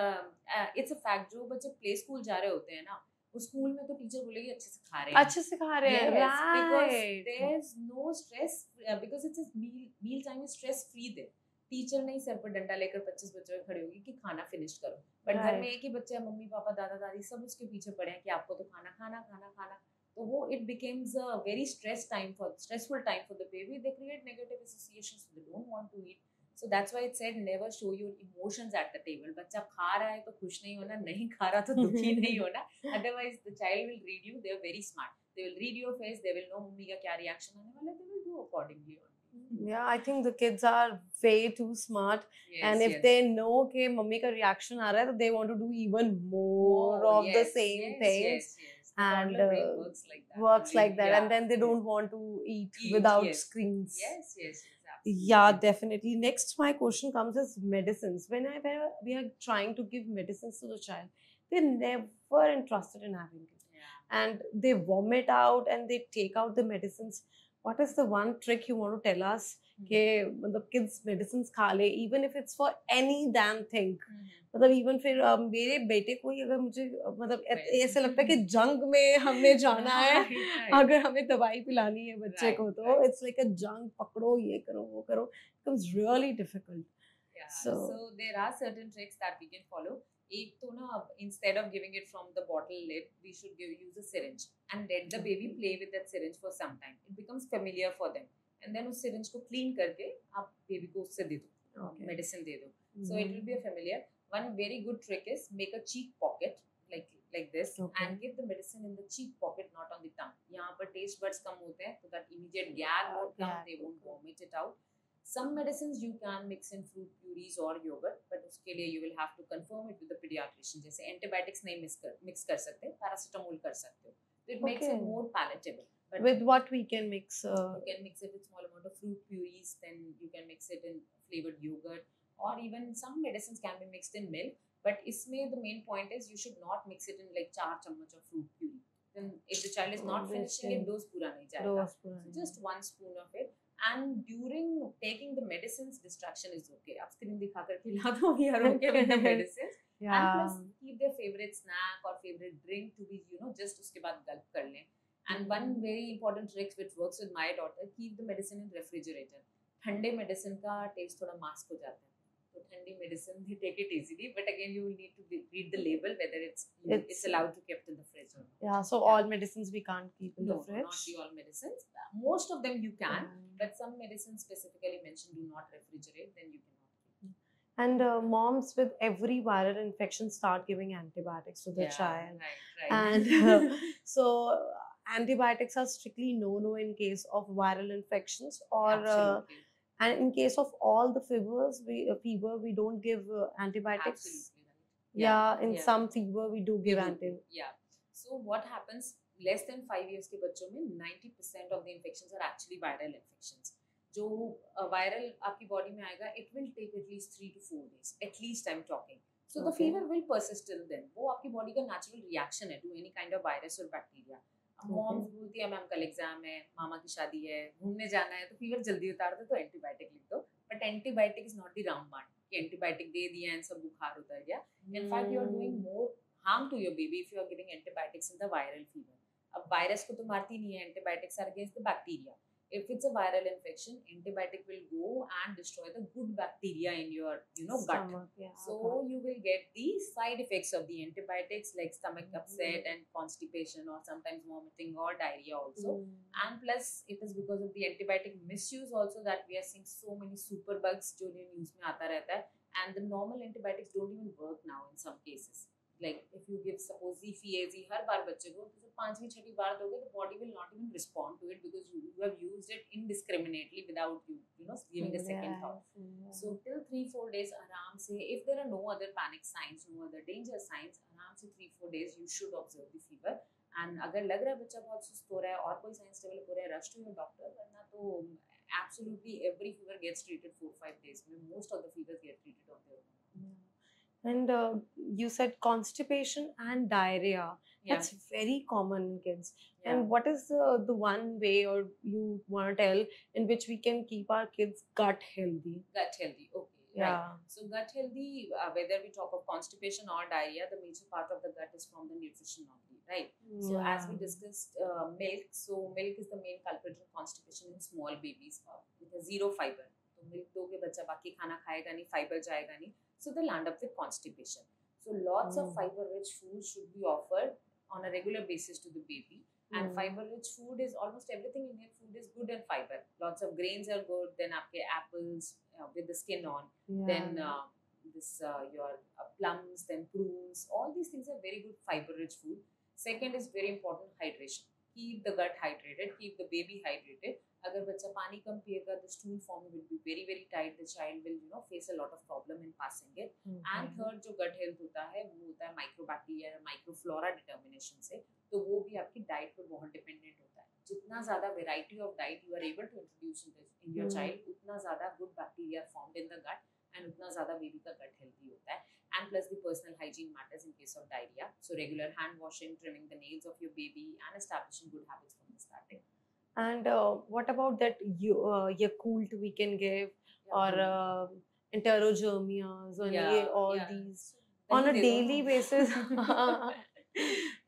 it's a fact, जो बच्चे प्ले स्कूल जा रहे होते हैं ना, उस स्कूल में तो टीचर बोलेगी अच्छे से खा रहे हैं, अच्छे से खा रहे हैं, yes, because right. there's no stress, because it's a meal time is stress free there. Teacher नहीं सर पर डंडा लेकर 25 बच्चों खड़े होगी कि खाना फिनिश करो, बट घर में एक ही बच्चा है, मम्मी पापा दादा दादी सब उसके पीछे पड़े हैं कि आपको तो खाना खाना खाना खाना, तो वो it becomes a very stressful time for the baby. They create negative associations, so they don't want to eat. So that's why it said never show your emotions at the table. बच्चा खा रहा है तो खुश नहीं होना, नहीं खा रहा तो दुखी नहीं होना, otherwise the child will read you. They are very smart, they will read your face, they will know mummy का क्या reaction आने वाला है, they will do accordingly. Yeah, I think the kids are way too smart, Yes, and if yes. they know कि mummy का reaction आ रहा है, तो they want to do even more of the yes, same yes, things. yes, yes. The And toddler brain works like that. works only. like that, Yeah, and then they yes. don't want to eat Eat, without yes. screens. Yes, yes, yes, absolutely. Yeah, definitely. Next, my question comes as medicines. When we are trying to give medicines to the child, they're never interested in having it, Yeah. and they vomit out and they take out the medicines. What is the one trick you want to tell us? कि मतलब kids medicines खा ले, even if it's for any damn thing. मतलब even फिर मेरे बेटे को ही अगर मुझे मतलब ऐसे लगता है कि जंग में हमने जाना है, अगर हमें दवाई पिलानी है बच्चे को, तो it's like a जंग, पकड़ो ये करो वो करो, it becomes really difficult. Yeah. So there are certain tricks that we can follow. एक तो ना, instead of giving it from the bottle lid, we should use a syringe and let the baby play with that syringe for some time. It becomes familiar for them. And then उस syringe को clean करके आप baby को उससे दे दो, medicine दे दो. So it will be a familiar. One very good trick is make a cheek pocket like this, and give the medicine in the cheek pocket, not on the tongue. यहाँ पर taste buds कम होते हैं, so that immediate gag won't come, they won't vomit it out. Some medicines you can mix in fruit purees or yogurt, but उसके लिए you will have to confirm it with the pediatrician. जैसे antibiotics नहीं mix कर सकते, paracetamol कर सकते हो. It makes it more palatable. But with what we can mix? You can mix it with small amount of fruit purees, then you can mix it in flavored yogurt, or even some medicines can be mixed in milk. But इसमें the main point is you should not mix it in like 4 चम्मच of fruit puree. Then if the child is not finishing it, dose पूरा नहीं जाएगा. So just 1 spoon of it. And during taking the medicines, distraction is okay. आप screen दिखाकर खिला दो, we are okay with the medicines. Yeah. And plus keep their favorite snack or favorite drink to be, just उसके बाद गल्प कर लें. And one very important trick which works with my daughter, keep the medicine in refrigerator. ठंडे medicine का taste थोड़ा mask हो जाता है. So ठंडी medicine they take it easily, but again you will need to read the label whether it's allowed to kept in the fridge or not. Yeah, so all medicines we can't keep in the fridge. Not the all medicines. Most of them you can, but some medicines specifically mentioned do not refrigerate, then you cannot keep. And moms with every viral infection start giving antibiotics to the child. Right. And so antibiotics are strictly no in case of viral infections, or and in case of all the fevers, we don't give antibiotics. Absolutely right. Yeah, in some fever we do give antibiotics. Yeah. So what happens? Less than 5 years के बच्चों में 90% of the infections are actually viral infections. जो viral आपकी body में आएगा, it will take at least 3 to 4 days. At least I'm talking. So the fever will persist till then. वो आपकी body का natural reaction है to any kind of virus or bacteria. Moms बोलती है ma'am कल exam है, मामा की शादी है, घूमने जाना है, तो फीवर जल्दी उतार दो तो एंटीबायोटिक लिख दो. But antibiotic is not the रामबाण कि एंटीबायोटिक दे दिया एंड सब बुखार उतर गया. In fact you are doing more harm to your baby if you are giving antibiotics in the viral fever. अब वायरस को तो मारती नहीं है, antibiotics are against the bacteria. If it's a viral infection, antibiotic will go and destroy the good bacteria in your gut. So you will get the side effects of the antibiotics like stomach upset and constipation, or sometimes vomiting or diarrhea also. And plus it is because of the antibiotic misuse also that we are seeing so many superbugs जो news में आता रहता है. And the normal antibiotics don't even work now in some cases. Like if you give suppose ZFAZ हर बार बच्चे को, तो 5वीं 6वीं बार दोगे the body will not even respond to it because you have used it indiscriminately without giving a second thought. So till 3-4 days आराम से, if there are no other panic signs, no other danger signs, आराम से 3-4 days you should observe the fever. And अगर लग रहा है बच्चा बहुत सुस्त हो रहा है और कोई साइंस डेवलप हो रहा है, rush to your doctor. वरना तो absolutely every fever gets treated 4-5 days. Most of the fevers get treated on their own. And you said constipation and diarrhea. Yeah. That's very common in kids. Yeah. And what is the one way, or you want to tell, in which we can keep our kids' gut healthy? Gut healthy. Okay. Yeah. Right. So gut healthy, whether we talk of constipation or diarrhea, the major part of the gut is from the nutrition only, right? So as we discussed, milk. So milk is the main culprit in constipation in small babies. It has zero fiber. तो milk दोगे बच्चा बाकी खाना खाएगा नहीं, fiber जाएगा नहीं. So they'll end up with constipation. So lots of fiber-rich food should be offered on a regular basis to the baby. And fiber-rich food is almost everything in your food is good in fiber. Lots of grains are good. Then आपके apples with the skin on. Then your plums, then prunes. All these things are very good fiber-rich food. Second is very important, hydration. Keep the gut hydrated. Keep the baby hydrated. अगर बच्चा पानी कम पिएगा, the stool form will be very very tight. The child will face a lot of problem in passing it. And third जो gut health होता है वो होता है microbacteria या microflora determination से. तो वो भी आपकी डाइट पे बहुत डिपेंडेंट होता है. जितना ज़्यादा variety of diet you are able to introduce in your child, उतना ज़्यादा good bacteria are formed in the gut and उतना ज़्यादा baby का gut healthy होता है. And plus the personal hygiene matters in case of diarrhea. So regular hand washing, trimming the nails of your baby, and establishing good habits from the starting. And what about that Yakult we can give, or enterogermias, or all these on a daily basis?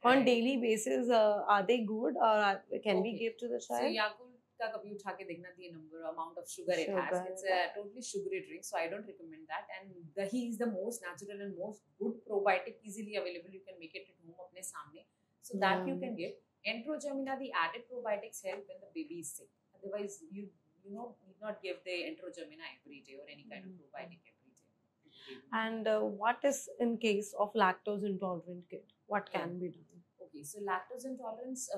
On daily basis, are they good, or can we give to the child? So Yakult का कभी उठा के देखना, the number amount of sugar it has. It's a totally sugary drink, so I don't recommend that. And dahi is the most natural and most good probiotic, easily available. You can make it at home अपने सामने, so that you can give. Enterogermina, the added probiotics help when the baby is sick. Otherwise, you need not give the enterogermina every day or any kind of probiotic every day. And what is in case of lactose intolerant kid? What can be done? Okay, so lactose intolerance,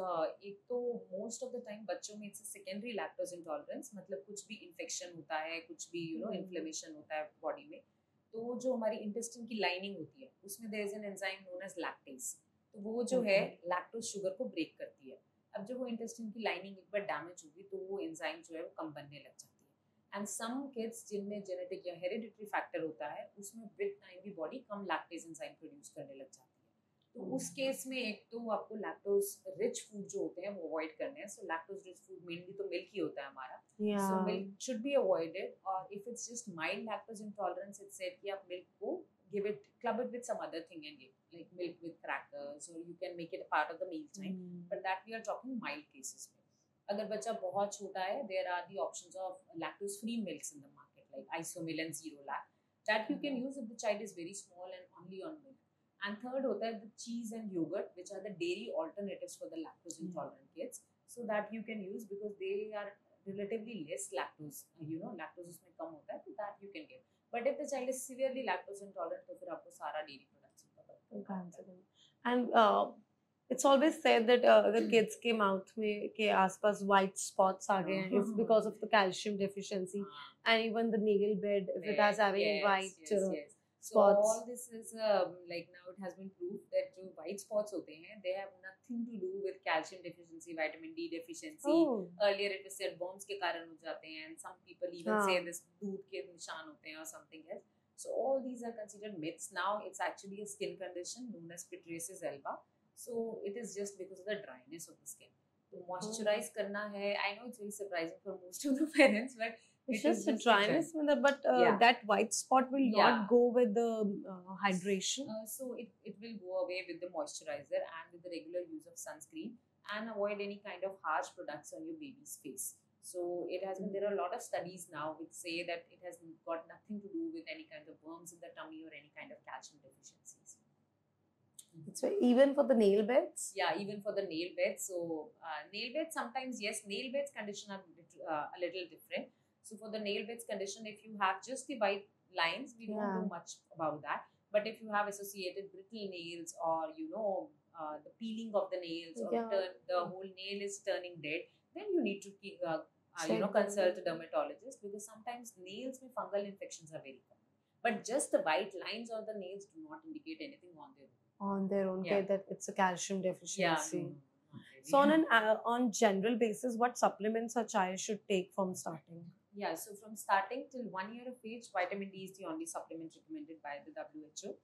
एक तो most of the time बच्चों में it's a secondary lactose intolerance. मतलब कुछ भी infection होता है, कुछ भी inflammation होता है body में, तो जो हमारी intestine की lining होती है, उसमें there is an enzyme known as lactase. तो वो जो है लैक्टोज शुगर को ब्रेक करती है. अब जब वो इंटेस्टाइन की लाइनिंग एक बार डैमेज होगी तो वो एंजाइम जो है वो कम बनने लग जाती है. एंड सम किड्स जिनमें जेनेटिक या हेरिडिटरी फैक्टर होता है, उसमें विद टाइम भी बॉडी कम लैक्टेज एंजाइम प्रोड्यूस करने लग जाती है. तो उस केस में एक तो आपको लैक्टोज रिच फूड जो होते हैं वो अवॉइड करने हैं. So lactose rich food mainly तो मिल्क ही होता है हमारा. So milk should be avoided. और if it's just mild lactose intolerance, it's said कि आप मिल्क को give it, club it with some other thing and give, like milk with crackers, or you can make it a part of the meal time. But that we are talking mild cases में. अगर बच्चा बहुत छोटा है, there are the options of lactose free milks in the market, like Isomil and Zerolac, that you can use if the child is very small and only on milk. And third होता है the cheese and yogurt, which are the dairy alternatives for the lactose intolerant kids, so that you can use because they are relatively less lactose. Lactose उसमें कम होता है, so that you can give. But if the child is severely lactose intolerant, तो फिर आपको सारा dairy products. And it's always said that अगर kids के mouth में के आसपास white spots आ गए हैं, it's because of the calcium deficiency, and even the nail bed, if it has having white spots. So all this is like now it has been proved that जो white spots होते हैं, they have nothing to do with calcium deficiency, vitamin D deficiency. Earlier it was said worms के कारण हो जाते हैं, and some people even say this दूध के निशान होते हैं or something else. So all these are considered myths. Now it's actually a skin condition known as pityriasis alba. So it is just because of the dryness of the skin. तो moisturize करना है. I know it's very surprising for most of the parents, but it's just a dryness, but that white spot will not go with the hydration. So it will go away with the moisturizer and with the regular use of sunscreen, and avoid any kind of harsh products on your baby's face. So it has been, there are a lot of studies now which say that it has got nothing to do with any kind of worms in the tummy or any kind of calcium deficiencies. It's even for the nail beds? Yeah, even for the nail beds. So nail beds sometimes, yes, nail beds condition are a little different. So for the nail beds condition, if you have just the white lines, we don't do much about that. But if you have associated brittle nails, or the peeling of the nails, or the whole nail is turning dead, then you need to keep, consult a dermatologist, because sometimes nails with fungal infections are very common. But just the white lines on the nails do not indicate anything on their own. On their own, that it's a calcium deficiency. Yeah. So on general basis, what supplements a child should take from starting? Yeah, so from starting till 1 year of age, vitamin D is the only supplement recommended by the WHO.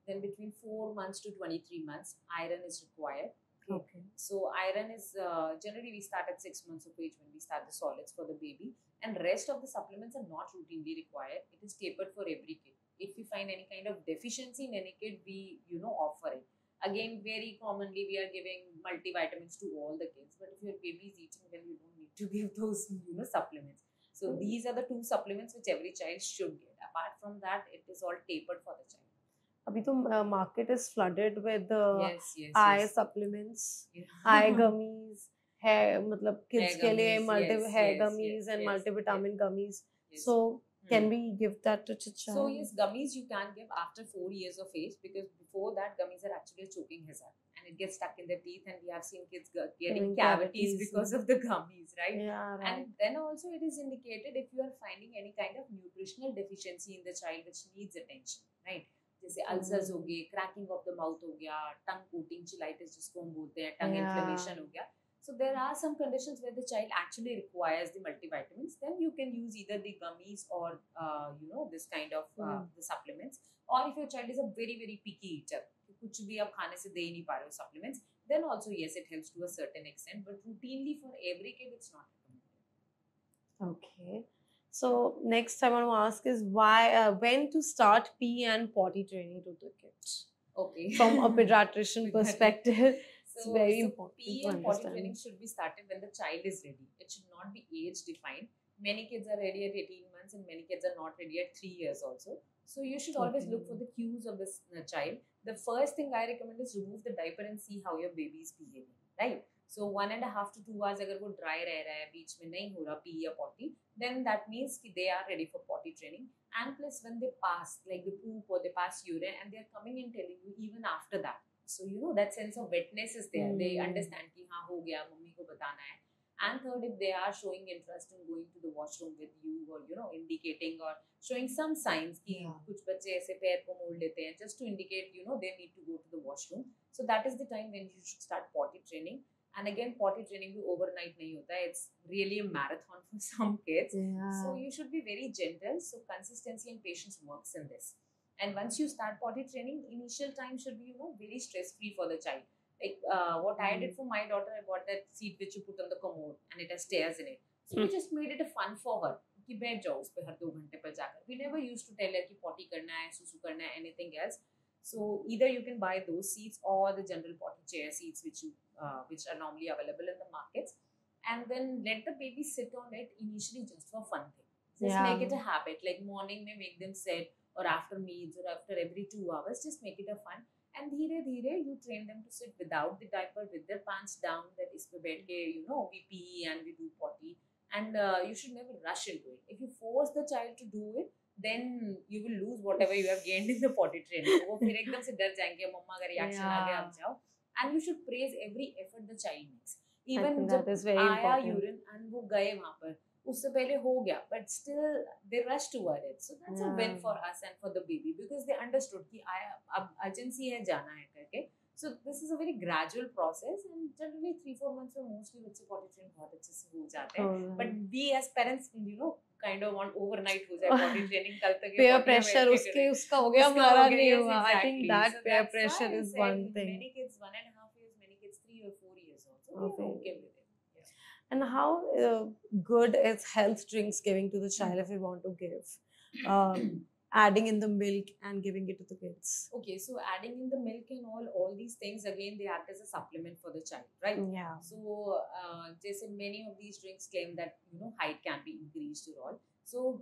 Then between 4 months to 23 months, iron is required. Okay. So iron is generally we start at 6 months of age when we start the solids for the baby, and rest of the supplements are not routinely required. It is tapered for every kid. If we find any kind of deficiency in any kid, we offer it. Again, very commonly we are giving multivitamins to all the kids, but if your baby is eating well, you don't need to give those supplements. So these are the two supplements which every child should get. Apart from that, it is all tapered for the child. अभी तो market is flooded with Yes, yes, eye yes. supplements, Yeah. eye gummies, hair मतलब kids Hair के लिए gummies, yes, hair yes, gummies yes, and yes, multivitamin gummies. Yes. So can we give that to child? So yes, gummies you can give after 4 years of age, because before that gummies are actually a choking hazard and it gets stuck in their teeth, and we have seen kids getting cavities because of the gummies, right? Yeah, right. And then also it is indicated if you are finding any kind of nutritional deficiency in the child which needs attention, right? जैसे ulcers हो गए, cracking of the mouth हो गया, टंग coating चिलाइटिस जिसको हम बोलते हैं, टंग inflammation हो गया. So there are some conditions where the child actually requires the multivitamins. Then you can use either the gummies or this kind of the supplements. Or if your child is a very very picky eater, कुछ भी आप खाने से दे ही नहीं पा रहे हो supplements, then also yes, it helps to a certain extent. But routinely for every kid, it's not recommended. Okay. So next I want to ask is why when to start pee and potty training to the kids? Okay. From a pediatrician perspective, it's very important. Pee and potty training should be started when the child is ready. It should not be age defined. Many kids are ready at 18 months and many kids are not ready at 3 years also. So you should always look for the cues of this child. The first thing I recommend is remove the diaper and see how your baby is behaving, right? So 1.5 to 2 hours अगर वो dry रह रहा है, बीच में नहीं हो रहा pee या potty, then that means कि they are ready for potty training. And plus when they pass, like the poop or they pass urine, and they are coming and telling you even after that. So that sense of wetness is there. They understand कि हाँ हो गया, mummy को बताना है. And third, if they are showing interest in going to the washroom with you, or indicating or showing some signs कि कुछ बच्चे ऐसे पैर को मोड़ लेते हैं, just to indicate they need to go to the washroom. So that is the time when you should start potty training. And again, potty training भी overnight नहीं होता है. It's really a marathon for some kids. Yeah. So you should be very gentle. So consistency and patience works in this. And once you start potty training, initial time should be very stress free for the child. Like what I did for my daughter, I bought that seat which you put on the commode and it has stairs in it. So we just made it a fun for her. कि बैठ जाओ उस पे हर 2 घंटे पर जाकर. We never used to tell her कि potty करना है, सुसु करना है, anything else. So either you can buy those seats or the general potty chair seats which are normally available in the markets, and then let the baby sit on it initially just for fun thing. Just make it a habit. Like morning may make them sit, or after meals, or after every 2 hours, just make it a fun. And धीरे धीरे you train them to sit without the diaper, with their pants down, that इस पे बैठ के we pee and we do potty. And you should never rush into it. If you force the child to do it, then you will lose whatever you have gained in the potty training. वो फिर एकदम से डर जाएंगे, मम्मा का reaction आ गया, अब जाओ. And you should praise every effort the child makes. Even जब आया urine and वो गए वहाँ पर, उससे पहले हो गया, but still they rush toward it. So that's a win for us and for the baby, because they understood कि अब urgency है, जाना है करके. So this is a very gradual process, and generally 3-4 months में mostly बच्चे potty train बहुत अच्छे से हो जाते हैं. But we as parents, kind of want overnight हो जाए potty training, कल तक peer pressure उसका हो गया, हमारा नहीं हुआ. I think that peer pressure is one thing. Many kids 1.5 years, many kids 3 or 4 years also. We are okay with it. And how good is health drinks giving to the child if we want to give? Adding in the milk and giving it to the kids. Okay, so adding in the milk and all these things, again, they act as a supplement for the child, right? Yeah. So, जैसे many of these drinks claim that height can be increased or all. So,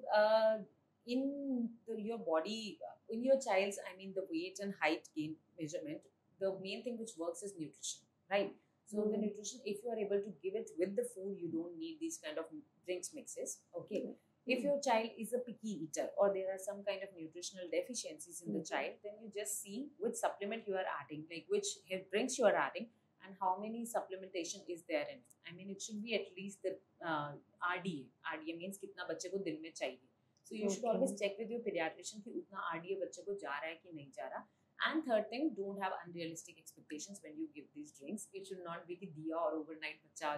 in your body, in your child's, the weight and height gain measurement, the main thing which works is nutrition, right? So the nutrition, if you are able to give it with the food, you don't need these kind of drinks mixes. Okay. If your child is a picky eater, or there are some kind of nutritional deficiencies in the child, then you just see which supplement you are adding, like which drinks you are adding, and how many supplementation is there in it. It should be at least the RDA. RDA means कितना बच्चे को दिन में चाहिए. So you should always check with your pediatrician कि उतना RDA बच्चे को जा रहा है कि नहीं जा रहा. And third thing, don't have unrealistic expectations when you give these drinks. It should not be कि दिया और overnight बच्चा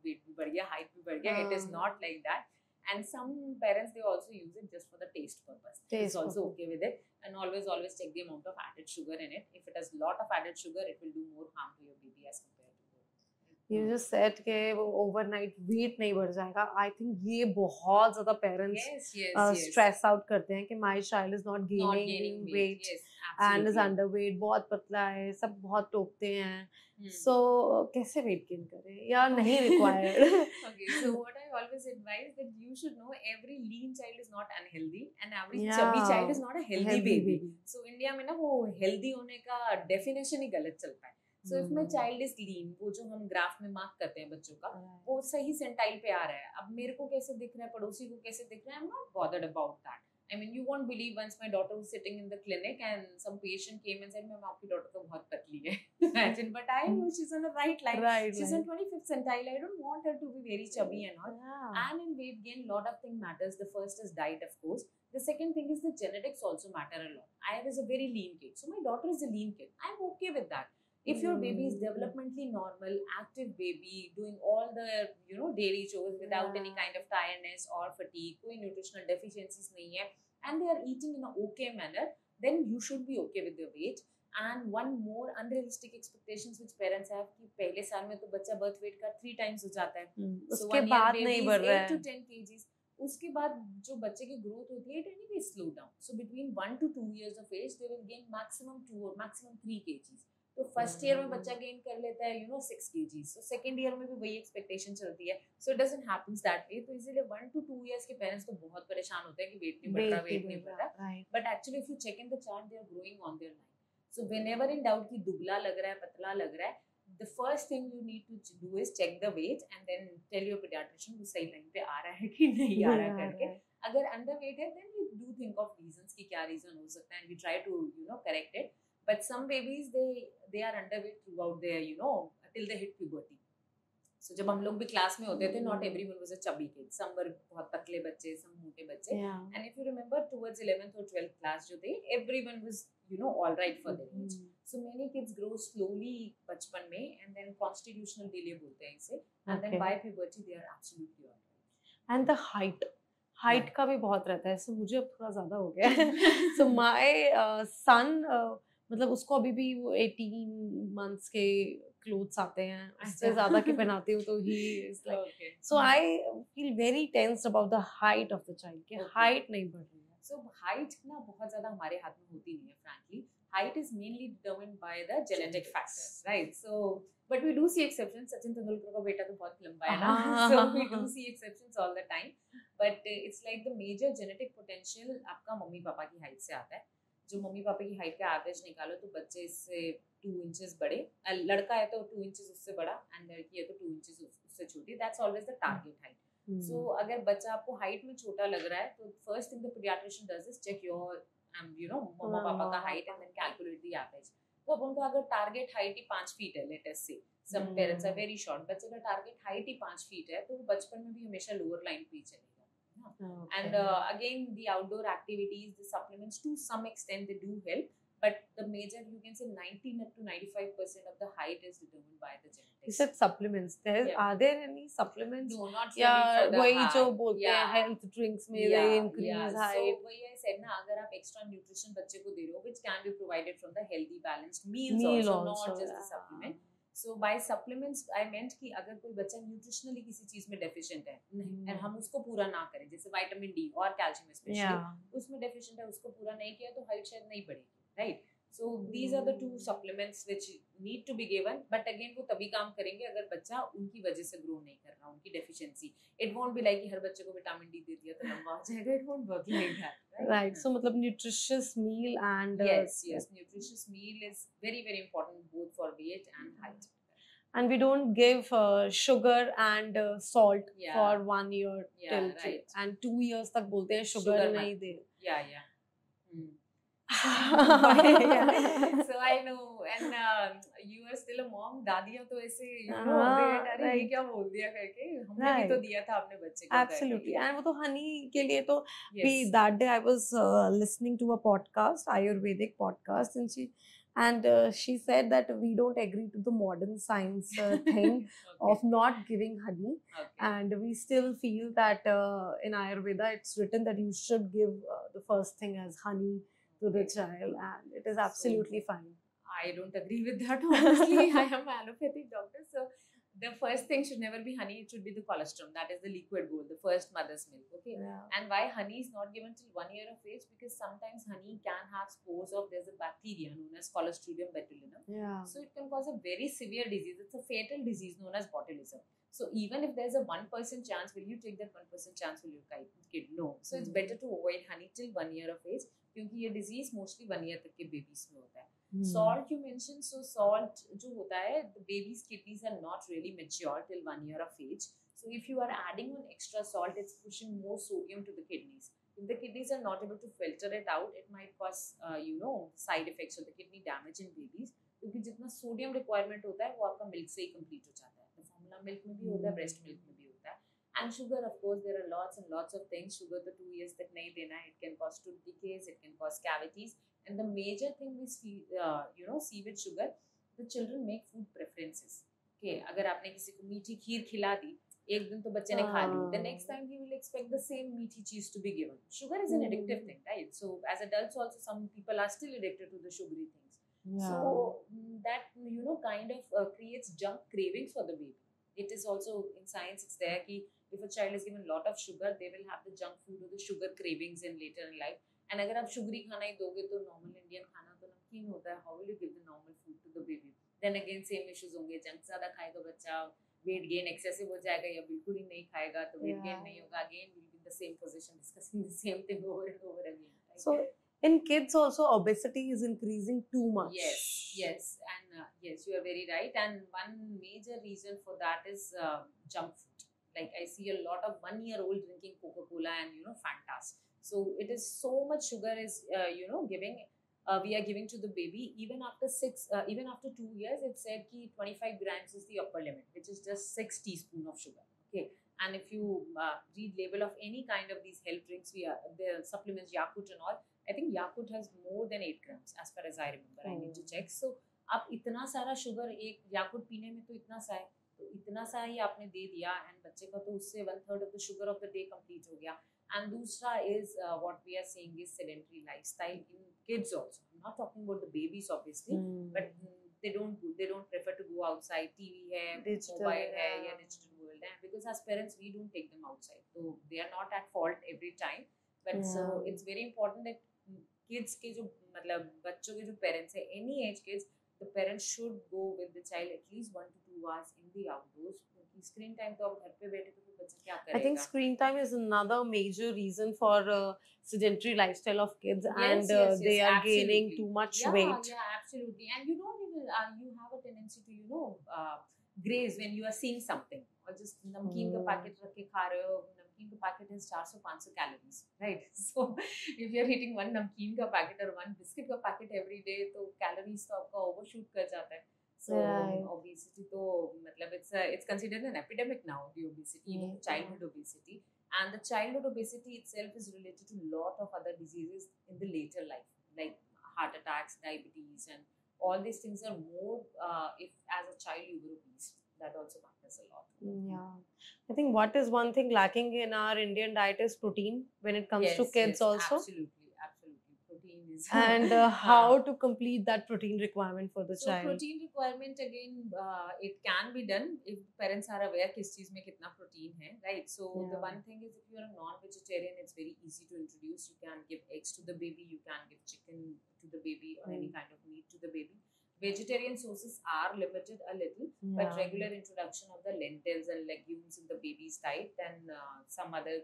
weight भी बढ़ गया, height भी बढ़ गया. It is not like that. And some parents, they also use it just for the taste purpose. It's also okay with it. And always check the amount of added sugar in it. If it has lot of added sugar, it will do more harm to your baby as compared to You just said कि वो overnight weight नहीं बढ़ जाएगा. I think ये बहुत ज़्यादा parents stress out करते हैं कि my child is not gaining weight and is underweight, बहुत पतला है, सब बहुत टोकते हैं. So कैसे weight gain करें या नहीं required? Okay, so what I always advise that you should know every lean child is not unhealthy and every chubby child is not a healthy baby. So India में ना वो healthy होने का definition ही गलत चलता है. So if my child is lean, वो जो हम ग्राफ में मार्क करते हैं बच्चों का, वो सही सेंटाइल पे आ रहा है. अब मेरे को कैसे दिख रहा है, पड़ोसी को कैसे दिख रहा है, I'm not bothered about that. I mean, you won't believe once my daughter was sitting in the clinic and some patient came and said, "Ma'am, आपकी daughter तो बहुत पतली है." Imagine, but I know she's on the right line. She's on 25th centile. I don't want her to be very chubby and all. And in weight gain, lot of things matters. The first is diet, of course. The second thing is the genetics also matter a lot. I was a very lean kid, so my daughter is a lean kid. I'm okay with that. If your baby is developmentally normal, active baby, doing all the daily chores without any kind of tiredness or fatigue, कोई nutritional deficiencies नहीं है, and they are eating in a okay manner, then you should be okay with the weight. And one more unrealistic expectations which parents have कि पहले साल में तो बच्चा birth weight का 3 times हो जाता है, उसके बाद नहीं बढ़ रहा है, 8 to 10 kgs. उसके बाद जो बच्चे की ग्रोथ होती है, it anyway slow down. So between 1 to 2 years of age, they will gain maximum 2 or maximum 3 kgs. तो फर्स्ट ईयर में बच्चा गेन कर लेता है 6 kg, सो सेकंड ईयर में भी वही एक्सपेक्टेशन चलती है. So it doesn't happens that way. तो इसीलिए 1 to 2 years के पेरेंट्स तो बहुत परेशान होते हैं कि वेट नहीं बढ़ रहा. But actually if you check in the chart, they are growing on their line. So whenever in doubt कि दुबला लग रहा है, पतला लग रहा है, the first thing you need to do is check the weight and then tell your pediatrician वो सही लाइन पे आ रहा है कि नहीं आ रहा करके. अगर अंडरवेट है, then we do think of reasons कि क्या रीजन हो सकता है, and we try to correct it. But some babies, they are underweight throughout their till they hit puberty. So जब हम लोग भी क्लास में होते थे, not everyone was a chubby kid. Some were बहुत पतले बच्चे, some मोटे बच्चे. And if you remember, towards 11th or 12th class जो थे, everyone was all right for their age. So many kids grow slowly बचपन में, and then constitutional delay बोलते हैं इसे, and then by puberty they are absolutely all right. And the height का भी बहुत रहता है. So मुझे अब थोड़ा ज़्यादा हो गया है. So my son मतलब उसको अभी भी वो 18 months के क्लोथ्स आते हैं, उससे ज़्यादा के पहनाती हूँ, तो he is like, so I feel very tense about the height of the child कि height नहीं बढ़ रही है. So height ना बहुत ज़्यादा हमारे हाथ में होती नहीं है, frankly. Height is mainly determined by the genetic factors, right? So but we do see exceptions. Sachin Tendulkar का बेटा तो बहुत लंबा है ना, so we do see exceptions all the time. But it's like the major genetic potential आपका mummy papa की height से आता है. जो मम्मी पापा की हाइट का एवरेज निकालो तो बच्चे इससे 2 inches बड़े, लड़का है तो 2 inches उससे बड़ा, एंड लड़की है तो 2 inches उससे छोटी. That's always the target height. सो अगर बच्चा आपको हाइट में छोटा लग रहा है, तो first thing the paediatrician does is check your mamma papa का height and then calculate the average. तो अब उनका अगर टारगेट हाइट ही 5 feet है, let us say some parents are very short, बच्चे का टारगेट हाइट ही 5 feet है, तो वो बचपन में भी हमेशा लोअर लाइन पे ही चलेगा. And again, the outdoor activities, the supplements, to some extent they do help, but the major, you can say 90 to 95% of the height is determined by the genetics. You said supplements. Are there any supplements? No, not really for the वही जो बोलते हैं health drinks में they increase height. So वही I said ना, अगर आप extra nutrition बच्चे को दे रहे हो, which can be provided from the healthy balanced meals also, not just the supplement. So by supplements I meant कि अगर कोई बच्चा न्यूट्रिशनली किसी चीज में डेफिशिएंट है, और हम उसको पूरा ना करें, जैसे विटामिन डी और कैल्शियम स्पेशली, उसमें डेफिशिएंट है, उसको पूरा नहीं किया तो हाइट शायद नहीं बढ़ेगी, right? So these are the 2 supplements which need to be given, but again वो तभी काम करेंगे अगर बच्चा उनकी वजह से ग्रो नहीं कर रहा, उनकी deficiency. It won't be like कि हर बच्चे को विटामिन डी दे दिया तो लंबा हो जाएगा. It won't work like that, right? So मतलब nutritious meal and yes, nutritious meal is very very important both for weight and height. And we don't give sugar and salt for 1 year till right. And 2 years तक बोलते हैं sugar नहीं दे. So I know, and you are still a mom. दादियाँ तो ऐसे अरे ये क्या बोल दिया करके, हमने भी तो दिया था अपने बच्चे को. Absolutely. And वो तो honey के लिए तो that day I was listening to a podcast, Ayurvedic podcast, and And she said that we don't agree to the modern science thing Okay. of not giving honey. Okay. And we still feel that in Ayurveda it's written that you should give the first thing as honey to the child, and it is absolutely fine. I don't agree with that. Honestly, I am an allopathic doctor, so the first thing should never be honey. It should be the colostrum. That is the liquid gold, the first mother's milk. Okay. Yeah. And why honey is not given till 1 year of age? Because sometimes honey can have spores of, there's a bacteria known as Clostridium botulinum. Yeah. So it can cause a very severe disease. It's a fatal disease known as botulism. So even if there's a 1% chance, will you take that 1% chance for your kid? No. So it's better to avoid honey till 1 year of age, क्योंकि ये disease mostly 1 year तक के babies में होता है. Salt you mentioned, so salt जो होता है, the baby's kidneys are not really mature till 1 year of age. So if you are adding on extra salt, it's pushing more sodium to the kidneys. If the kidneys are not able to filter it out, it might cause side effects or the kidney damage in babies. क्योंकि जितना sodium requirement होता है वो आपका milk से ही complete हो जाता है. तो फॉर्मूला मिल्क में भी होता है, ब्रेस्ट मिल्क में भी होता है. And sugar, of course, there are lots and lots of things. Sugar तो 2 years तक नहीं देना है. It can cause tooth decays, it can cause cavities. And the major thing we see, see with sugar, the children make food preferences. Okay, अगर आपने किसी को मीठी खीर खिला दी, एक दिन तो बच्चे ने खा ली, the next time he will expect the same meaty cheese to be given. Sugar is an addictive thing, right? So as adults also, some people are still addicted to the sugary things. Yeah. So that kind of creates junk cravings for the baby. It is also in science, it's there कि if a child is given a lot of sugar, they will have the junk food or the sugar cravings in later in life. And अगर आप sugary खाना ही दोगे तो normal Indian खाना तो नमकीन होता है. How will you give the normal food to the baby? Then again same issues होंगे. जंक ज़्यादा खाएगा बच्चा, weight gain excessive हो जाएगा, या बिल्कुल ही नहीं खाएगा तो weight gain नहीं होगा. Again we'll be in the same position discussing the same thing over and over again. Right? So in kids also obesity is increasing too much. Yes, and yes, you are very right. And one major reason for that is junk food. Like I see a lot of 1-year-old drinking Coca-Cola and Fantas. So it is so much sugar is giving. We are giving to the baby. Even after 2 years, it said that 25 grams is the upper limit, which is just 6 teaspoons of sugar. Okay. And if you read label of any kind of these health drinks, the supplements, Yakult and all, I think Yakult has more than 8 grams as far as I remember. I need to check. So आप इतना सारा sugar एक याकुट पीने में तो इतना सा है, तो इतना सा ही आपने दे दिया, एंड बच्चे का तो उससे 1/3 of the sugar of the day complete हो गया. And दूसरा is what we are seeing is sedentary lifestyle in kids also. I'm not talking about the babies obviously, but they don't prefer to go outside. TV है, mobile है, या digital world है, because as parents we don't take them outside. So they are not at fault every time, but so it's very important that kids के जो मतलब बच्चों के जो parents है, any age kids, the parents should go with the child at least 1 to 2 hours in the outdoors. क्योंकि screen time तो आप घर पे बैठे तो बच्चा क्या करेगा? I think screen time is another major reason for sedentary lifestyle of kids, and they are gaining too much weight. Yeah, absolutely. And you don't even you have a tendency to graze when you are seeing something, or just नमकीन का packet रख के खा रहे हो. नमकीन का packet has 400-500 calories, right? So if you are eating one नमकीन का पैकेट or one बिस्किट का पैकेट every day, तो calories तो आपका overshoot कर जाता है. So obesity तो मतलब it's considered an epidemic now, the obesity, even childhood obesity. And the childhood obesity itself is related to a lot of other diseases in the later life, like heart attacks, diabetes, and all these things are more if as a child you were obese. That also matters a lot. Yeah. I think what is one thing lacking in our Indian diet is protein when it comes to kids also. Absolutely. Protein is. And how to complete that protein requirement for the child? So protein requirement again, it can be done if parents are aware किस चीज में कितना protein है, right? So the one thing is if you are a non-vegetarian, it's very easy to introduce. You can give eggs to the baby, you can give chicken to the baby, or any kind of meat to the baby. Vegetarian sources are limited a little, but regular introduction of the lentils and legumes in the baby's diet, and some other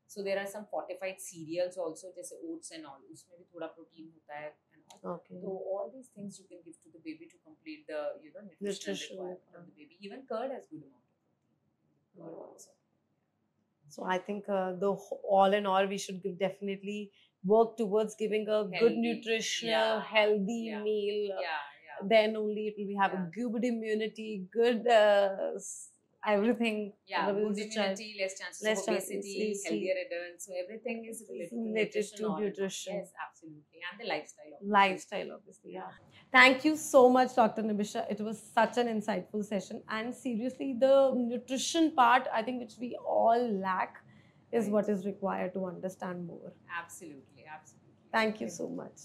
so there are some fortified cereals also, जैसे oats and all, उसमें भी थोड़ा protein होता है and all. Okay. So all these things you can give to the baby to complete the nutritional requirement of the baby. Even curd has good amount of protein. Curd also. So I think all in all, we should definitely work towards giving a healthy, good nutritional, healthy meal. Then only it will have a good immunity, good everything. Yeah, मतलब good is a child- immunity, less chances less of chances, obesity, obesity. healthier adults. So everything is related to Related to all in all. nutrition. Yes, absolutely, and the lifestyle. Obviously. Lifestyle, obviously. Yeah. Thank you so much, Dr. Nibisha. It was such an insightful session. And seriously, the nutrition part, I think, which we all lack, is Right. what is required to understand more. Absolutely, absolutely. Thank you so much.